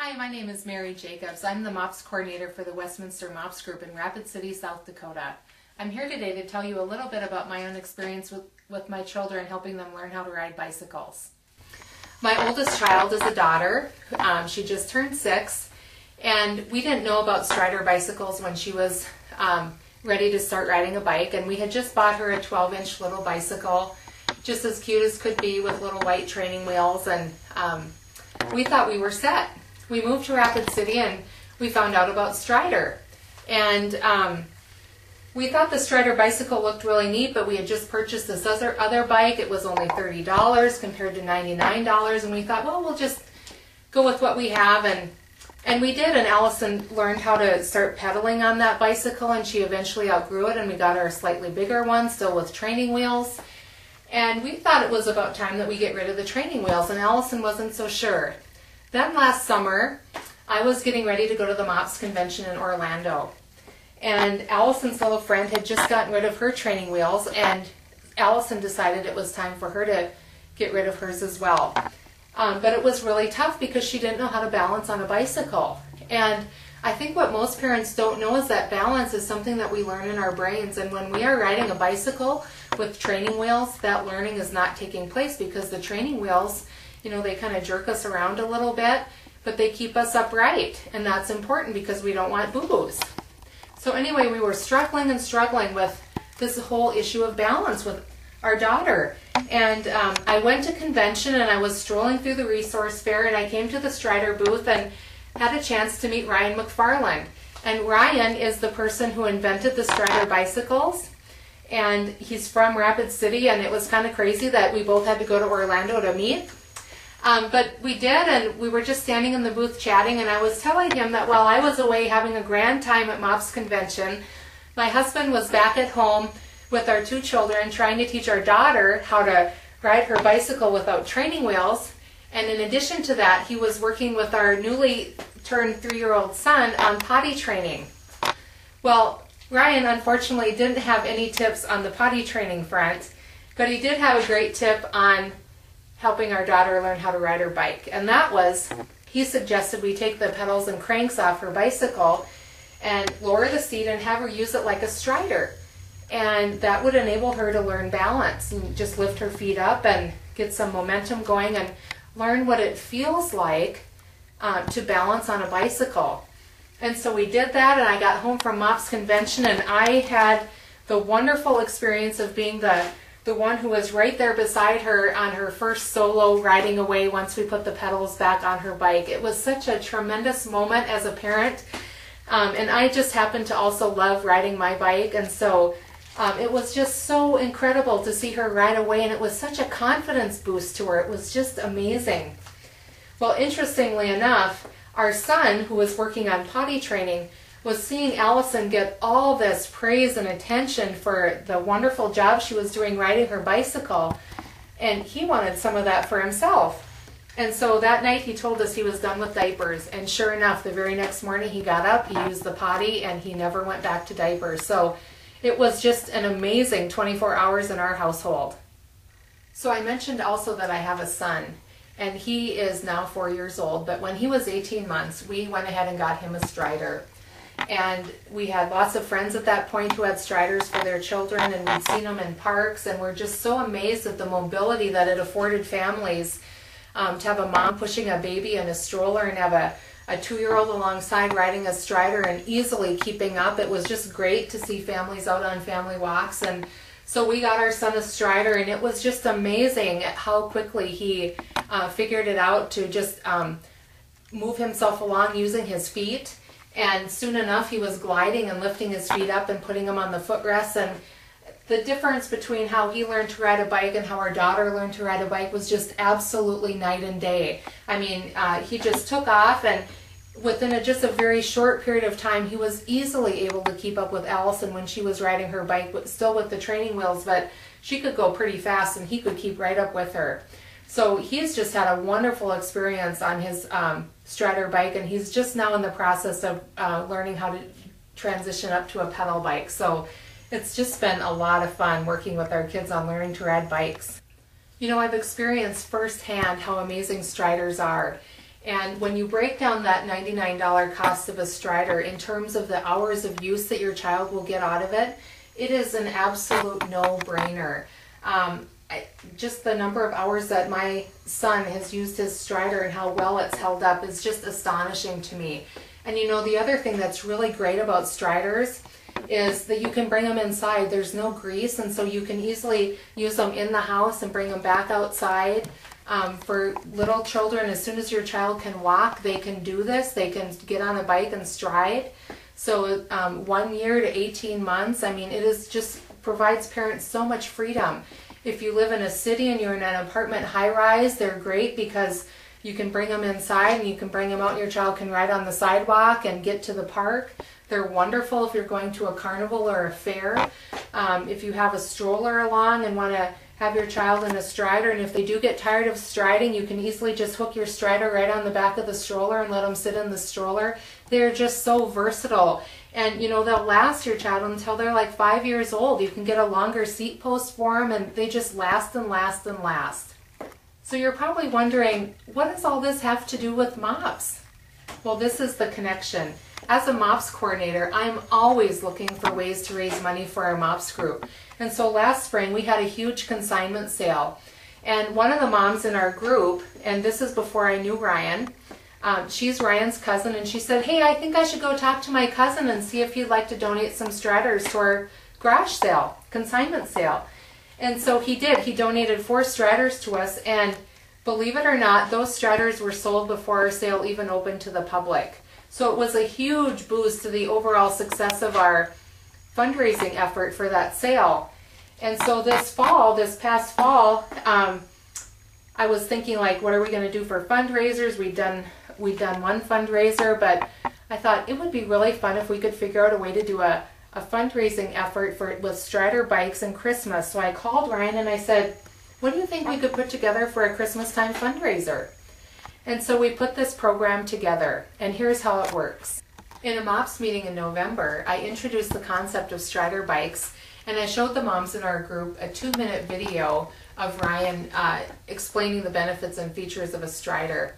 Hi, my name is Mary Jacobs. I'm the MOPS coordinator for the Westminster MOPS group in Rapid City, South Dakota. I'm here today to tell you a little bit about my own experience with my children, helping them learn how to ride bicycles. My oldest child is a daughter. She just turned 6, and we didn't know about Strider bicycles when she was ready to start riding a bike, and we had just bought her a 12-inch little bicycle, just as cute as could be, with little white training wheels, and we thought we were set. We moved to Rapid City and we found out about Strider, and we thought the Strider bicycle looked really neat, but we had just purchased this other bike. It was only $30 compared to $99, and we thought, well, we'll just go with what we have, and we did, and Allison learned how to start pedaling on that bicycle, and she eventually outgrew it, and we got her a slightly bigger one, still with training wheels, and we thought it was about time that we get rid of the training wheels, and Allison wasn't so sure. Then last summer, I was getting ready to go to the MOPS Convention in Orlando, and Allison's little friend had just gotten rid of her training wheels, and Allison decided it was time for her to get rid of hers as well. But it was really tough because she didn't know how to balance on a bicycle. And I think what most parents don't know is that balance is something that we learn in our brains, and when we are riding a bicycle with training wheels, that learning is not taking place because the training wheels, you know, they kind of jerk us around a little bit, but they keep us upright, and that's important because we don't want boo-boos. So anyway, we were struggling with this whole issue of balance with our daughter, and I went to convention, and I was strolling through the resource fair, and I came to the Strider booth and had a chance to meet Ryan McFarland. And Ryan is the person who invented the Strider bicycles, and he's from Rapid City, and it was kind of crazy that we both had to go to Orlando to meet. But we did, and we were just standing in the booth chatting, and I was telling him that while I was away having a grand time at MOPS Convention, my husband was back at home with our 2 children trying to teach our daughter how to ride her bicycle without training wheels, and in addition to that, he was working with our newly turned 3-year-old son on potty training. Well, Ryan unfortunately didn't have any tips on the potty training front, but he did have a great tip on helping our daughter learn how to ride her bike, and that was, he suggested we take the pedals and cranks off her bicycle and lower the seat and have her use it like a strider, and that would enable her to learn balance and just lift her feet up and get some momentum going and learn what it feels like to balance on a bicycle. And so we did that, and I got home from MOPS Convention, and I had the wonderful experience of being the one who was right there beside her on her first solo riding away once we put the pedals back on her bike. It was such a tremendous moment as a parent, and I just happen to also love riding my bike, and so it was just so incredible to see her ride away, and it was such a confidence boost to her. It was just amazing. Well, interestingly enough, our son, who was working on potty training, was seeing Allison get all this praise and attention for the wonderful job she was doing riding her bicycle, and he wanted some of that for himself. And so that night he told us he was done with diapers, and sure enough, the very next morning he got up, he used the potty, and he never went back to diapers. So it was just an amazing 24 hours in our household. So I mentioned also that I have a son, and he is now 4 years old, but when he was 18 months, we went ahead and got him a Strider. And we had lots of friends at that point who had Striders for their children, and we'd seen them in parks, and we're just so amazed at the mobility that it afforded families to have a mom pushing a baby in a stroller and have a 2-year-old alongside riding a Strider and easily keeping up. It was just great to see families out on family walks, and so we got our son a Strider, and it was just amazing at how quickly he figured it out to just move himself along using his feet. And soon enough, he was gliding and lifting his feet up and putting them on the footrests. And the difference between how he learned to ride a bike and how our daughter learned to ride a bike was just absolutely night and day. I mean, he just took off, and within just a very short period of time, he was easily able to keep up with Allison when she was riding her bike, but still with the training wheels, but she could go pretty fast, and he could keep right up with her. So he's just had a wonderful experience on his Strider bike, and he's just now in the process of learning how to transition up to a pedal bike. So it's just been a lot of fun working with our kids on learning to ride bikes. You know, I've experienced firsthand how amazing Striders are, And when you break down that $99 cost of a Strider in terms of the hours of use that your child will get out of it, it is an absolute no-brainer. Just the number of hours that my son has used his Strider and how well it's held up is just astonishing to me. And you know, the other thing that's really great about Striders is that you can bring them inside. There's no grease, and so you can easily use them in the house and bring them back outside. For little children, as soon as your child can walk, they can do this. They can get on a bike and stride. So 1 year to 18 months, I mean, it is just provides parents so much freedom. If you live in a city and you're in an apartment high-rise, they're great because you can bring them inside and you can bring them out and your child can ride on the sidewalk and get to the park. They're wonderful if you're going to a carnival or a fair. If you have a stroller along and want to have your child in a Strider, and if they do get tired of striding, you can easily just hook your Strider right on the back of the stroller and let them sit in the stroller. They're just so versatile. And you know, they'll last your child until they're like 5 years old. You can get a longer seat post for them, and they just last and last and last. So you're probably wondering, what does all this have to do with MOPS? Well, this is the connection. As a MOPS coordinator, I'm always looking for ways to raise money for our MOPS group. And so last spring, we had a huge consignment sale. And one of the moms in our group, and this is before I knew Ryan, she's Ryan's cousin, and she said, hey, I think I should go talk to my cousin and see if he'd like to donate some Striders to our garage sale, consignment sale. And so he did. He donated 4 Striders to us, and believe it or not, those Striders were sold before our sale even opened to the public. So it was a huge boost to the overall success of our fundraising effort for that sale. And so this past fall, I was thinking, like, what are we going to do for fundraisers? We'd done one fundraiser, but I thought it would be really fun if we could figure out a way to do a fundraising effort with Strider bikes and Christmas. So I called Ryan and I said, what do you think we could put together for a Christmas time fundraiser? And so we put this program together, and here's how it works. In a MOPS meeting in November, I introduced the concept of Strider bikes, and I showed the moms in our group a 2-minute video of Ryan explaining the benefits and features of a Strider.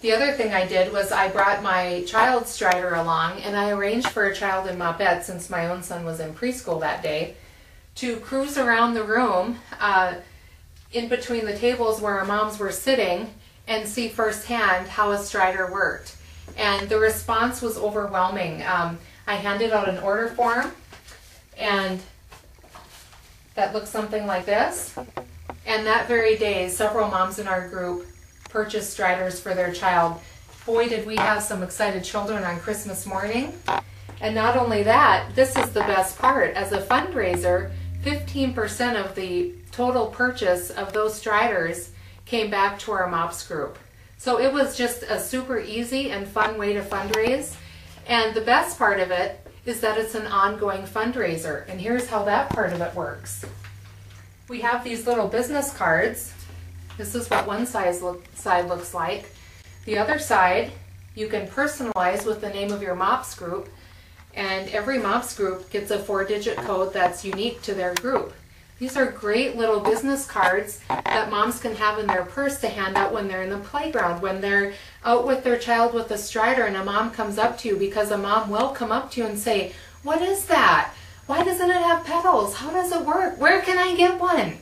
The other thing I did was I brought my child's Strider along, and I arranged for a child in Mopette, since my own son was in preschool that day, to cruise around the room in between the tables where our moms were sitting and see firsthand how a Strider worked. And the response was overwhelming. I handed out an order form, and that looks something like this. And that very day, several moms in our group purchased Striders for their child. Boy, did we have some excited children on Christmas morning. And not only that, this is the best part. As a fundraiser, 15% of the total purchase of those Striders came back to our MOPS group. So it was just a super easy and fun way to fundraise. And the best part of it is that it's an ongoing fundraiser. And here's how that part of it works. We have these little business cards. This is what one side looks like. The other side you can personalize with the name of your MOPS group, and every MOPS group gets a 4-digit code that's unique to their group. These are great little business cards that moms can have in their purse to hand out when they're in the playground, when they're out with their child with a Strider and a mom comes up to you, because a mom will come up to you and say, what is that? Why doesn't it have pedals? How does it work? Where can I get one?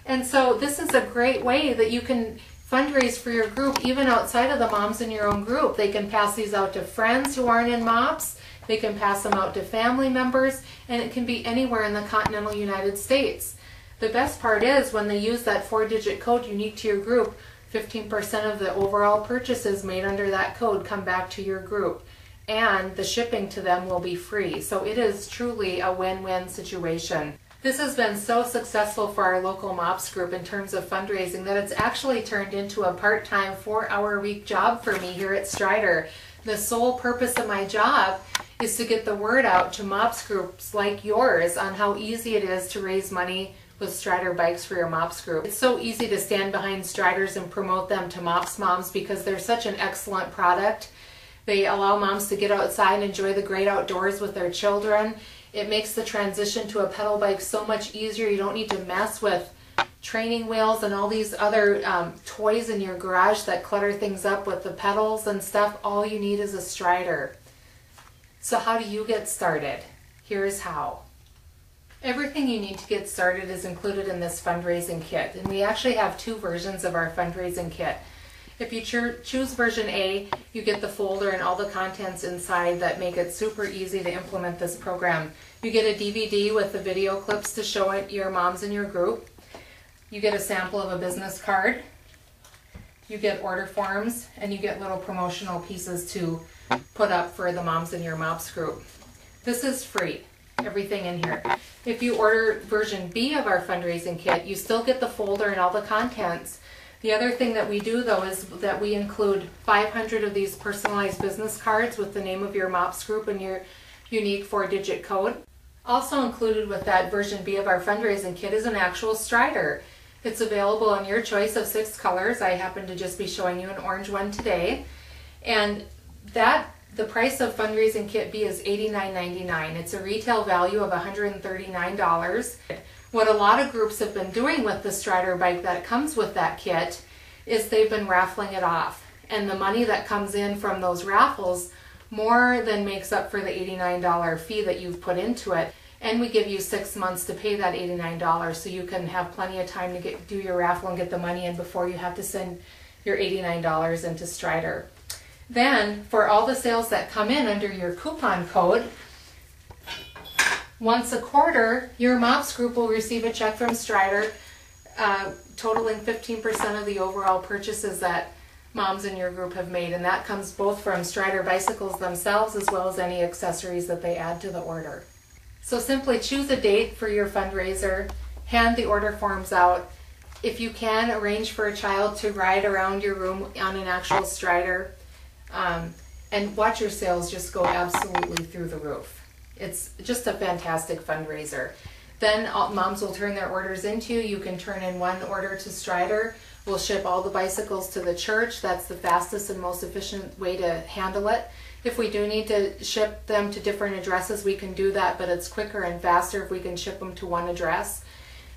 And so this is a great way that you can fundraise for your group, even outside of the moms in your own group. They can pass these out to friends who aren't in MOPS. They can pass them out to family members, and it can be anywhere in the continental United States. The best part is when they use that 4-digit code unique to your group, 15% of the overall purchases made under that code come back to your group, and the shipping to them will be free. So it is truly a win-win situation. This has been so successful for our local MOPS group in terms of fundraising that it's actually turned into a part-time 4-hour-a-week job for me here at Strider. The sole purpose of my job is to get the word out to MOPS groups like yours on how easy it is to raise money with Strider bikes for your MOPS group. It's so easy to stand behind Striders and promote them to MOPS moms because they're such an excellent product. They allow moms to get outside and enjoy the great outdoors with their children. It makes the transition to a pedal bike so much easier. You don't need to mess with training wheels and all these other toys in your garage that clutter things up with the pedals and stuff, all you need is a Strider. So how do you get started? Here's how. Everything you need to get started is included in this fundraising kit, and we actually have two versions of our fundraising kit. If you choose version A, you get the folder and all the contents inside that make it super easy to implement this program. You get a DVD with the video clips to show it your moms in your group. You get a sample of a business card. You get order forms, and you get little promotional pieces to put up for the moms in your MOPS group. This is free, everything in here. If you order version B of our fundraising kit, you still get the folder and all the contents. The other thing that we do though is that we include 500 of these personalized business cards with the name of your MOPS group and your unique 4-digit code. Also included with that version B of our fundraising kit is an actual Strider. It's available in your choice of 6 colors. I happen to just be showing you an orange one today. And the price of fundraising kit B is $89.99. It's a retail value of $139. What a lot of groups have been doing with the Strider bike that comes with that kit is they've been raffling it off. And the money that comes in from those raffles more than makes up for the $89 fee that you've put into it. And we give you 6 months to pay that $89 so you can have plenty of time to do your raffle and get the money in before you have to send your $89 into Strider. Then, for all the sales that come in under your coupon code, once a quarter, your MOPS group will receive a check from Strider totaling 15% of the overall purchases that moms in your group have made. And that comes both from Strider bicycles themselves as well as any accessories that they add to the order. So simply choose a date for your fundraiser, hand the order forms out. If you can, arrange for a child to ride around your room on an actual Strider, and watch your sales just go absolutely through the roof. It's just a fantastic fundraiser. Then moms will turn their orders into you. You can turn in one order to Strider. We'll ship all the bicycles to the church. That's the fastest and most efficient way to handle it. If we do need to ship them to different addresses, we can do that, but it's quicker and faster if we can ship them to one address.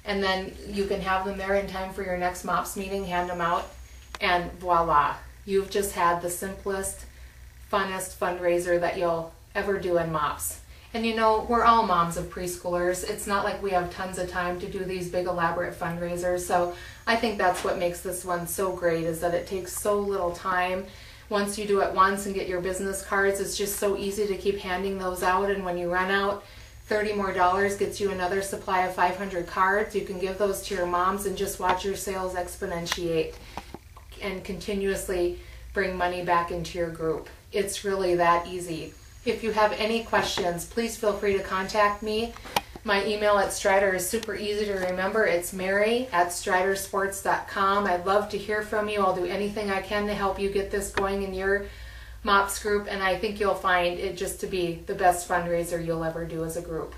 And then you can have them there in time for your next MOPS meeting, hand them out, and voila. You've just had the simplest, funnest fundraiser that you'll ever do in MOPS. And you know, we're all moms of preschoolers. It's not like we have tons of time to do these big elaborate fundraisers. So I think that's what makes this one so great, is that it takes so little time. Once you do it once and get your business cards, it's just so easy to keep handing those out. And when you run out, $30 more gets you another supply of 500 cards. You can give those to your moms and just watch your sales exponentiate and continuously bring money back into your group. It's really that easy. If you have any questions, please feel free to contact me. My email at Strider is super easy to remember. It's mary@stridersports.com. I'd love to hear from you. I'll do anything I can to help you get this going in your MOPS group, and I think you'll find it just to be the best fundraiser you'll ever do as a group.